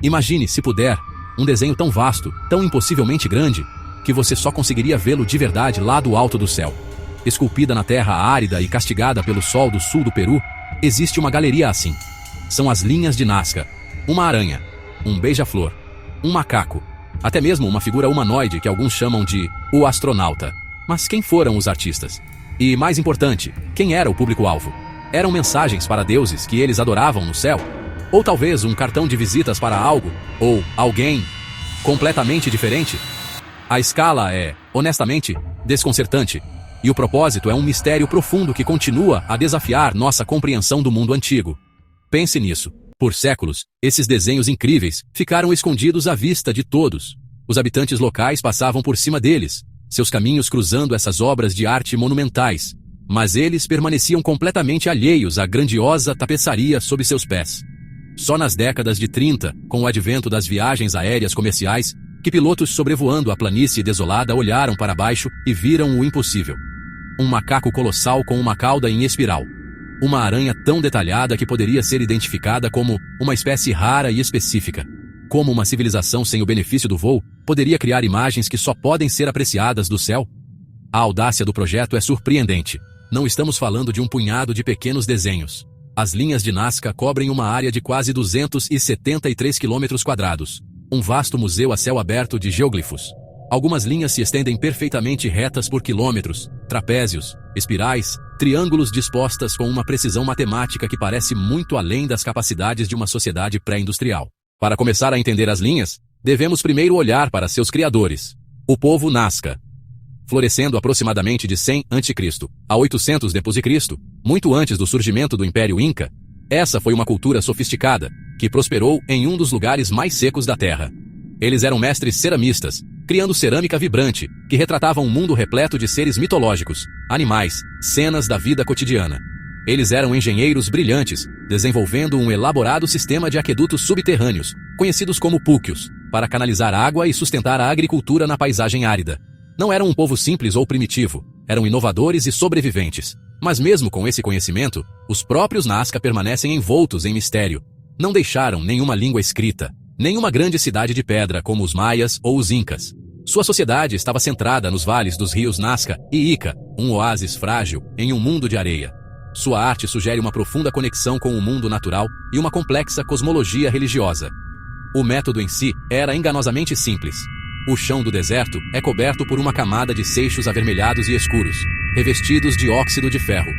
Imagine, se puder, um desenho tão vasto, tão impossivelmente grande, que você só conseguiria vê-lo de verdade lá do alto do céu. Esculpida na terra árida e castigada pelo sol do sul do Peru, existe uma galeria assim. São as linhas de Nazca, uma aranha, um beija-flor, um macaco, até mesmo uma figura humanoide que alguns chamam de o astronauta. Mas quem foram os artistas? E, mais importante, quem era o público-alvo? Eram mensagens para deuses que eles adoravam no céu? Ou talvez um cartão de visitas para algo, ou alguém, completamente diferente? A escala é, honestamente, desconcertante, e o propósito é um mistério profundo que continua a desafiar nossa compreensão do mundo antigo. Pense nisso. Por séculos, esses desenhos incríveis ficaram escondidos à vista de todos. Os habitantes locais passavam por cima deles, seus caminhos cruzando essas obras de arte monumentais, mas eles permaneciam completamente alheios à grandiosa tapeçaria sob seus pés. Só nas décadas de 30, com o advento das viagens aéreas comerciais, que pilotos sobrevoando a planície desolada olharam para baixo e viram o impossível. Um macaco colossal com uma cauda em espiral. Uma aranha tão detalhada que poderia ser identificada como uma espécie rara e específica. Como uma civilização sem o benefício do voo poderia criar imagens que só podem ser apreciadas do céu? A audácia do projeto é surpreendente. Não estamos falando de um punhado de pequenos desenhos. As linhas de Nazca cobrem uma área de quase 273 km², um vasto museu a céu aberto de geoglifos. Algumas linhas se estendem perfeitamente retas por quilômetros, trapézios, espirais, triângulos dispostas com uma precisão matemática que parece muito além das capacidades de uma sociedade pré-industrial. Para começar a entender as linhas, devemos primeiro olhar para seus criadores, o povo Nazca. Florescendo aproximadamente de 100 a.C. a 800 d.C., muito antes do surgimento do Império Inca, essa foi uma cultura sofisticada, que prosperou em um dos lugares mais secos da Terra. Eles eram mestres ceramistas, criando cerâmica vibrante, que retratava um mundo repleto de seres mitológicos, animais, cenas da vida cotidiana. Eles eram engenheiros brilhantes, desenvolvendo um elaborado sistema de aquedutos subterrâneos, conhecidos como púquios, para canalizar água e sustentar a agricultura na paisagem árida. Não eram um povo simples ou primitivo, eram inovadores e sobreviventes. Mas mesmo com esse conhecimento, os próprios Nazca permanecem envoltos em mistério. Não deixaram nenhuma língua escrita, nenhuma grande cidade de pedra como os maias ou os incas. Sua sociedade estava centrada nos vales dos rios Nazca e Ica, um oásis frágil em um mundo de areia. Sua arte sugere uma profunda conexão com o mundo natural e uma complexa cosmologia religiosa. O método em si era enganosamente simples. O chão do deserto é coberto por uma camada de seixos avermelhados e escuros, revestidos de óxido de ferro.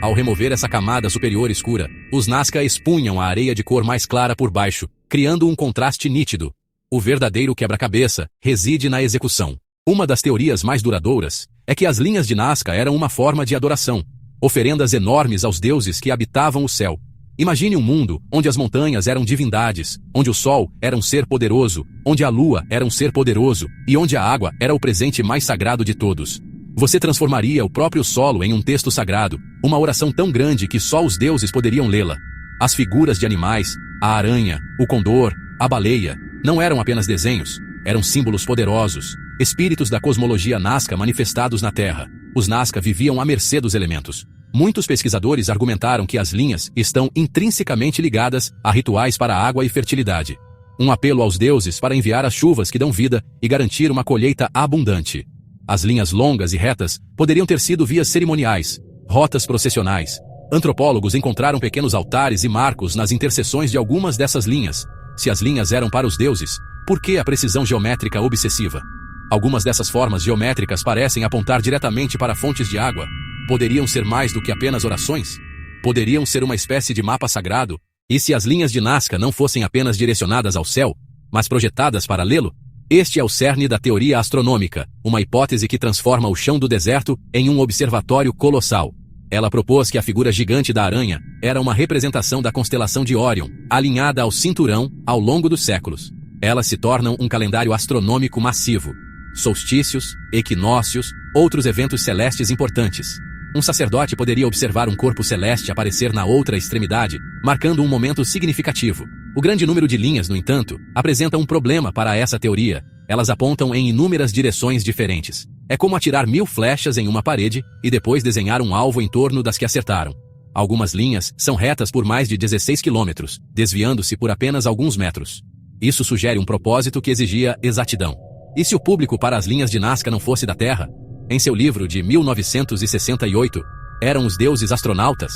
Ao remover essa camada superior escura, os Nazca expunham a areia de cor mais clara por baixo, criando um contraste nítido. O verdadeiro quebra-cabeça reside na execução. Uma das teorias mais duradouras é que as linhas de Nazca eram uma forma de adoração, oferendas enormes aos deuses que habitavam o céu. Imagine um mundo onde as montanhas eram divindades, onde o sol era um ser poderoso, onde a lua era um ser poderoso, e onde a água era o presente mais sagrado de todos. Você transformaria o próprio solo em um texto sagrado, uma oração tão grande que só os deuses poderiam lê-la. As figuras de animais, a aranha, o condor, a baleia, não eram apenas desenhos, eram símbolos poderosos, espíritos da cosmologia Nazca manifestados na Terra. Os Nazca viviam à mercê dos elementos. Muitos pesquisadores argumentaram que as linhas estão intrinsecamente ligadas a rituais para água e fertilidade. Um apelo aos deuses para enviar as chuvas que dão vida e garantir uma colheita abundante. As linhas longas e retas poderiam ter sido vias cerimoniais, rotas processionais. Antropólogos encontraram pequenos altares e marcos nas interseções de algumas dessas linhas. Se as linhas eram para os deuses, por que a precisão geométrica obsessiva? Algumas dessas formas geométricas parecem apontar diretamente para fontes de água. Poderiam ser mais do que apenas orações? Poderiam ser uma espécie de mapa sagrado? E se as linhas de Nazca não fossem apenas direcionadas ao céu, mas projetadas para lê-lo? Este é o cerne da teoria astronômica, uma hipótese que transforma o chão do deserto em um observatório colossal. Ela propôs que a figura gigante da aranha era uma representação da constelação de Órion, alinhada ao cinturão ao longo dos séculos. Elas se tornam um calendário astronômico massivo. Solstícios, equinócios, outros eventos celestes importantes. Um sacerdote poderia observar um corpo celeste aparecer na outra extremidade, marcando um momento significativo. O grande número de linhas, no entanto, apresenta um problema para essa teoria. Elas apontam em inúmeras direções diferentes. É como atirar 1000 flechas em uma parede e depois desenhar um alvo em torno das que acertaram. Algumas linhas são retas por mais de 16 quilômetros, desviando-se por apenas alguns metros. Isso sugere um propósito que exigia exatidão. E se o público para as linhas de Nazca não fosse da Terra? Em seu livro de 1968, Eram os Deuses Astronautas?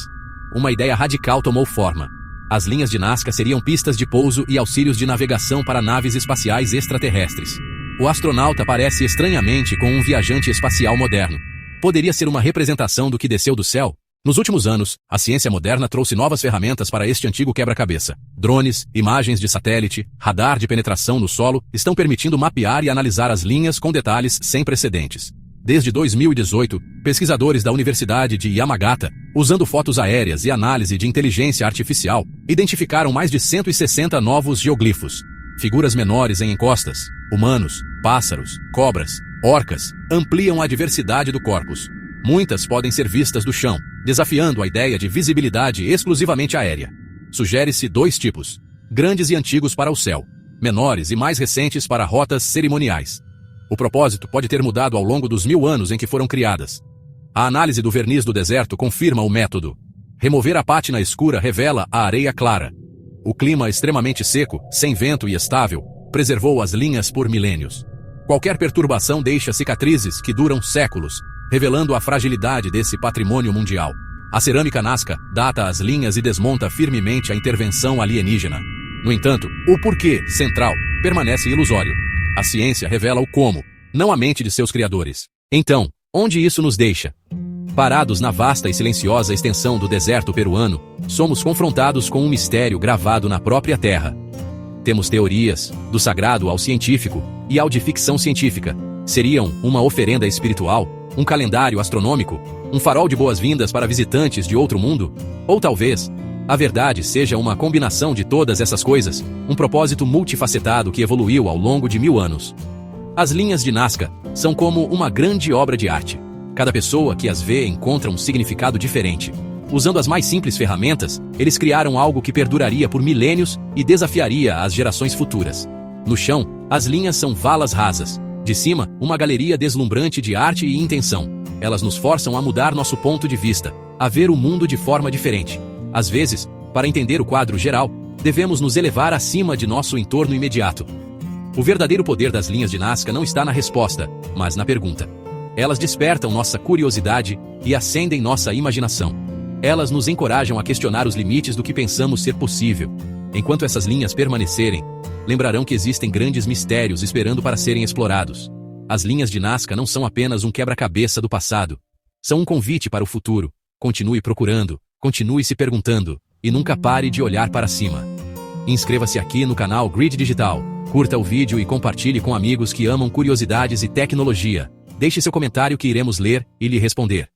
Uma ideia radical tomou forma. As linhas de Nazca seriam pistas de pouso e auxílios de navegação para naves espaciais extraterrestres. O astronauta parece estranhamente com um viajante espacial moderno. Poderia ser uma representação do que desceu do céu? Nos últimos anos, a ciência moderna trouxe novas ferramentas para este antigo quebra-cabeça. Drones, imagens de satélite, radar de penetração no solo estão permitindo mapear e analisar as linhas com detalhes sem precedentes. Desde 2018, pesquisadores da Universidade de Yamagata, usando fotos aéreas e análise de inteligência artificial, identificaram mais de 160 novos geoglifos. Figuras menores em encostas, humanos, pássaros, cobras, orcas, ampliam a diversidade do corpus. Muitas podem ser vistas do chão, desafiando a ideia de visibilidade exclusivamente aérea. Sugere-se dois tipos: grandes e antigos para o céu, menores e mais recentes para rotas cerimoniais. O propósito pode ter mudado ao longo dos 1000 anos em que foram criadas. A análise do verniz do deserto confirma o método. Remover a pátina escura revela a areia clara. O clima extremamente seco, sem vento e estável, preservou as linhas por milênios. Qualquer perturbação deixa cicatrizes que duram séculos, revelando a fragilidade desse patrimônio mundial. A cerâmica Nazca data as linhas e desmonta firmemente a intervenção alienígena. No entanto, o porquê central permanece ilusório. A ciência revela o como, não a mente de seus criadores. Então, onde isso nos deixa? Parados na vasta e silenciosa extensão do deserto peruano, somos confrontados com um mistério gravado na própria terra. Temos teorias, do sagrado ao científico, e ao de ficção científica. Seriam uma oferenda espiritual, um calendário astronômico, um farol de boas-vindas para visitantes de outro mundo? Ou talvez, a verdade seja uma combinação de todas essas coisas, um propósito multifacetado que evoluiu ao longo de 1000 anos. As linhas de Nazca são como uma grande obra de arte. Cada pessoa que as vê encontra um significado diferente. Usando as mais simples ferramentas, eles criaram algo que perduraria por milênios e desafiaria as gerações futuras. No chão, as linhas são valas rasas. De cima, uma galeria deslumbrante de arte e intenção. Elas nos forçam a mudar nosso ponto de vista, a ver o mundo de forma diferente. Às vezes, para entender o quadro geral, devemos nos elevar acima de nosso entorno imediato. O verdadeiro poder das linhas de Nazca não está na resposta, mas na pergunta. Elas despertam nossa curiosidade e acendem nossa imaginação. Elas nos encorajam a questionar os limites do que pensamos ser possível. Enquanto essas linhas permanecerem, lembrarão que existem grandes mistérios esperando para serem explorados. As linhas de Nazca não são apenas um quebra-cabeça do passado. São um convite para o futuro. Continue procurando, continue se perguntando, e nunca pare de olhar para cima. Inscreva-se aqui no canal Grid Digital, curta o vídeo e compartilhe com amigos que amam curiosidades e tecnologia. Deixe seu comentário que iremos ler e lhe responder.